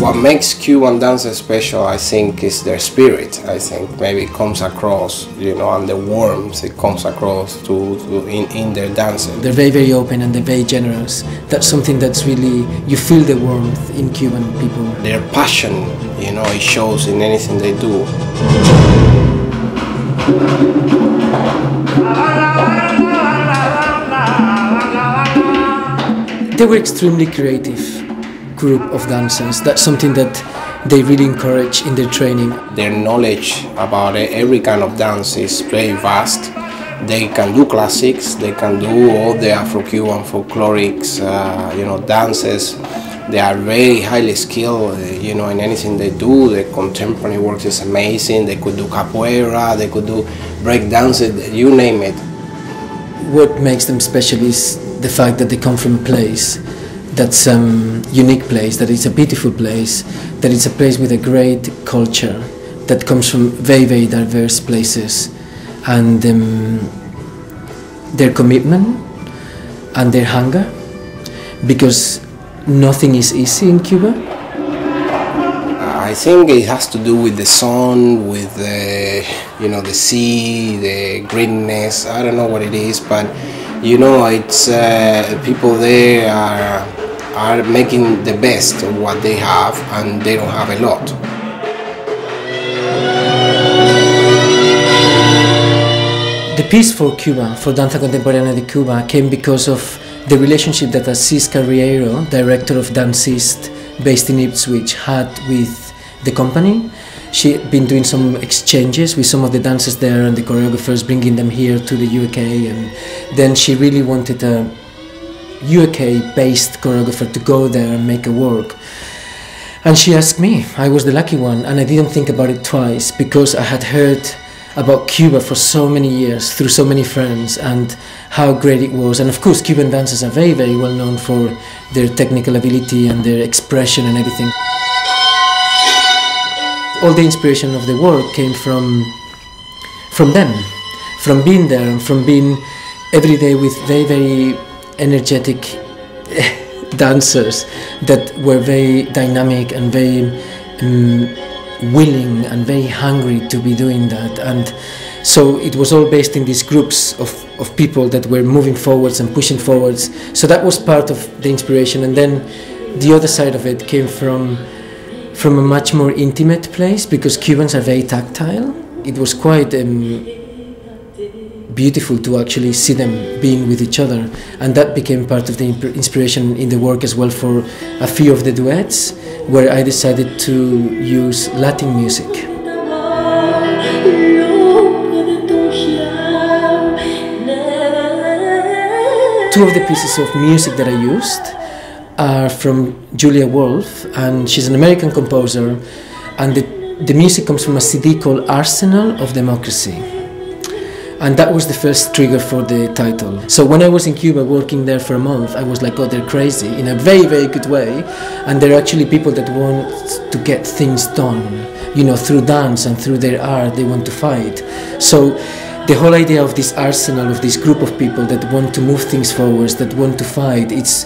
What makes Cuban dance special, I think, is their spirit. I think maybe it comes across, you know, and the warmth it comes across in their dancing. They're very, very open and they're very generous. That's something that's really, you feel the warmth in Cuban people. Their passion, you know, it shows in anything they do. They were extremely creative group of dancers. That's something that they really encourage in their training. Their knowledge about every kind of dance is very vast. They can do classics, they can do all the Afro-Cuban folklorics, you know, dances. They are very highly skilled, you know, in anything they do. The contemporary work is amazing. They could do capoeira, they could do break dances, you name it. What makes them special is the fact that they come from a place that's a unique place, that it's a beautiful place, that it's a place with a great culture that comes from very, very diverse places. And their commitment and their hunger, because nothing is easy in Cuba. I think it has to do with the sun, with the, you know, the sea, the greenness. I don't know what it is, but you know, it's people there are making the best of what they have, and they don't have a lot. The piece for Cuba, for Danza Contemporanea de Cuba, came because of the relationship that Assis Carriero, director of Dancist based in Ipswich, had with the company. She had been doing some exchanges with some of the dancers there and the choreographers, bringing them here to the UK, and then she really wanted a UK-based choreographer to go there and make a work. And she asked me. I was the lucky one, and I didn't think about it twice, because I had heard about Cuba for so many years through so many friends and how great it was. And of course, Cuban dancers are very, very well known for their technical ability and their expression and everything. All the inspiration of the work came from them, from being there and from being every day with very, very energetic dancers that were very dynamic and very willing and very hungry to be doing that. And so it was all based in these groups of people that were moving forwards and pushing forwards. So that was part of the inspiration. And then the other side of it came from a much more intimate place, because Cubans are very tactile. It was quite beautiful to actually see them being with each other, and that became part of the inspiration in the work as well for a few of the duets, where I decided to use Latin music. Two of the pieces of music that I used are from Julia Wolf, and she's an American composer, and the music comes from a CD called Arsenal of Democracy. And that was the first trigger for the title. So when I was in Cuba working there for a month, I was like, oh, they're crazy, in a very, very good way. And they're actually people that want to get things done, you know, through dance and through their art, they want to fight. So the whole idea of this arsenal, of this group of people that want to move things forward, that want to fight, it's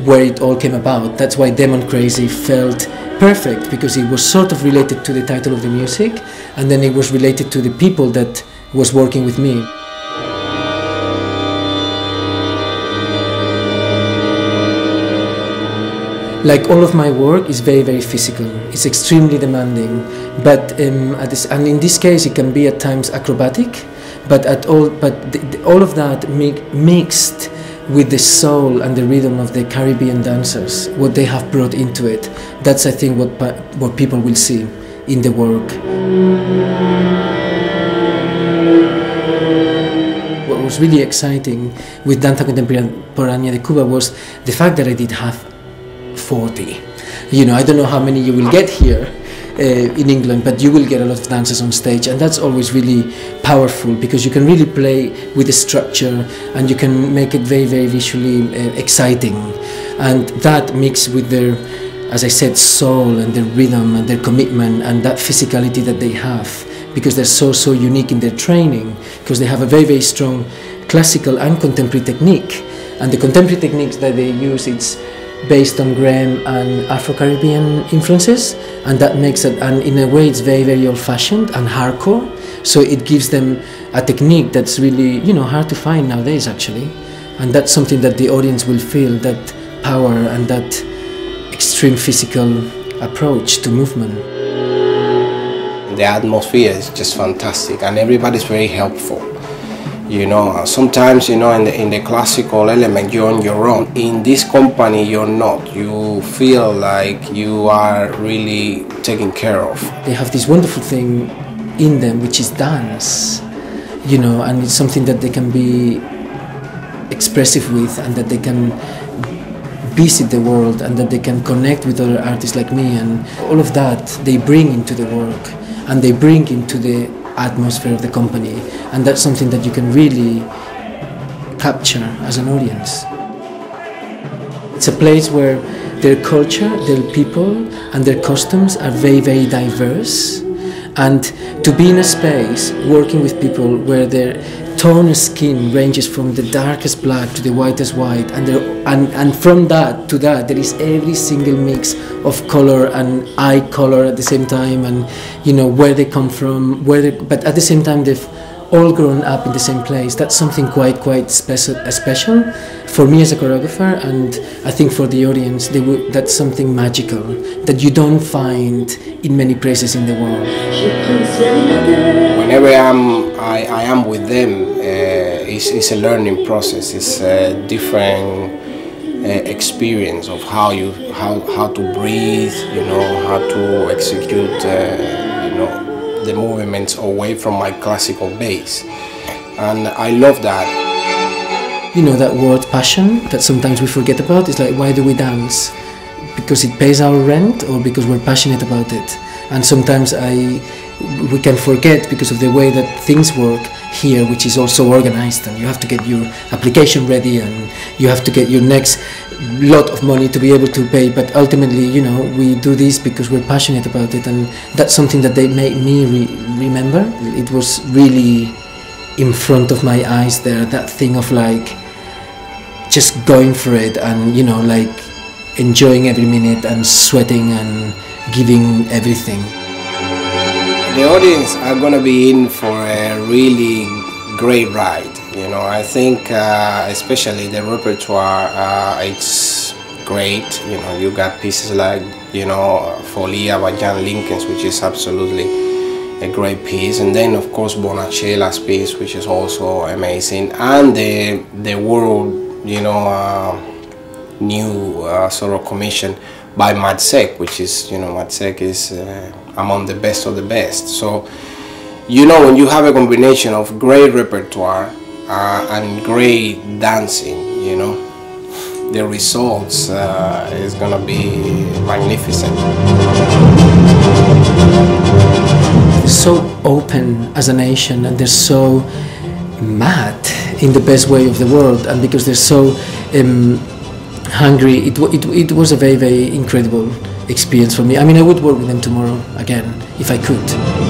where it all came about. That's why Demon Crazy felt perfect, because it was sort of related to the title of the music, and then it was related to the people that was working with me. Like all of my work is very, very physical. It's extremely demanding, but and in this case it can be at times acrobatic, but all of that mixed with the soul and the rhythm of the Caribbean dancers, what they have brought into it. That's, I think, what people will see in the work. What was really exciting with Danza Contemporanea de Cuba was the fact that I did have 40. You know, I don't know how many you will get here in England, but you will get a lot of dancers on stage, and that's always really powerful, because you can really play with the structure and you can make it very, very visually exciting. And that mixed with their, as I said, soul and their rhythm and their commitment and that physicality that they have, because they're so unique in their training, because they have a very, very strong classical and contemporary technique. And the contemporary techniques that they use, it's based on Graham and Afro-Caribbean influences, and that makes it, and in a way it's very, very old-fashioned and hardcore, so it gives them a technique that's really, you know, hard to find nowadays actually, and that's something that the audience will feel, that power and that extreme physical approach to movement. The atmosphere is just fantastic and everybody's very helpful. You know, sometimes, you know, in the classical element you're on your own. In this company you're not. You feel like you are really taken care of. They have this wonderful thing in them which is dance, you know, and it's something that they can be expressive with, and that they can visit the world, and that they can connect with other artists like me, and all of that they bring into the work and they bring into the atmosphere of the company, and that's something that you can really capture as an audience. It's a place where their culture, their people and their customs are very, very diverse, and to be in a space working with people where their tone of skin ranges from the darkest black to the whitest white, and from that to that there is every single mix of color and eye color at the same time, and you know where they come from, but at the same time they've all grown up in the same place. That's something quite special for me as a choreographer, and I think for the audience that's something magical that you don't find in many places in the world. Whenever I am with them, it's a learning process. It's a different experience of how to breathe, you know, how to execute, you know, the movements away from my classical base, and I love that. You know, that word passion that sometimes we forget about. It's like, why do we dance? Because it pays our rent, or because we're passionate about it? And sometimes we can forget because of the way that things work here, which is also organized, and you have to get your application ready and you have to get your next lot of money to be able to pay, but ultimately, you know, we do this because we're passionate about it, and that's something that they made me remember. It was really in front of my eyes there, that thing of like just going for it, and you know, like enjoying every minute and sweating and giving everything. The audience are going to be in for a really great ride. You know, I think especially the repertoire, it's great. You know, you got pieces like, you know, Folia by Jan Linkens, which is absolutely a great piece, and then of course Bonacella's piece, which is also amazing, and the world, you know, new sort of commission by Matsek, which is, you know, Matsek is among the best of the best. So, you know, when you have a combination of great repertoire and great dancing, you know, the results is gonna be magnificent. They're so open as a nation, and they're so mad in the best way of the world, and because they're so hungry, it was a very, very incredible experience for me. I mean, I would work with them tomorrow again if I could.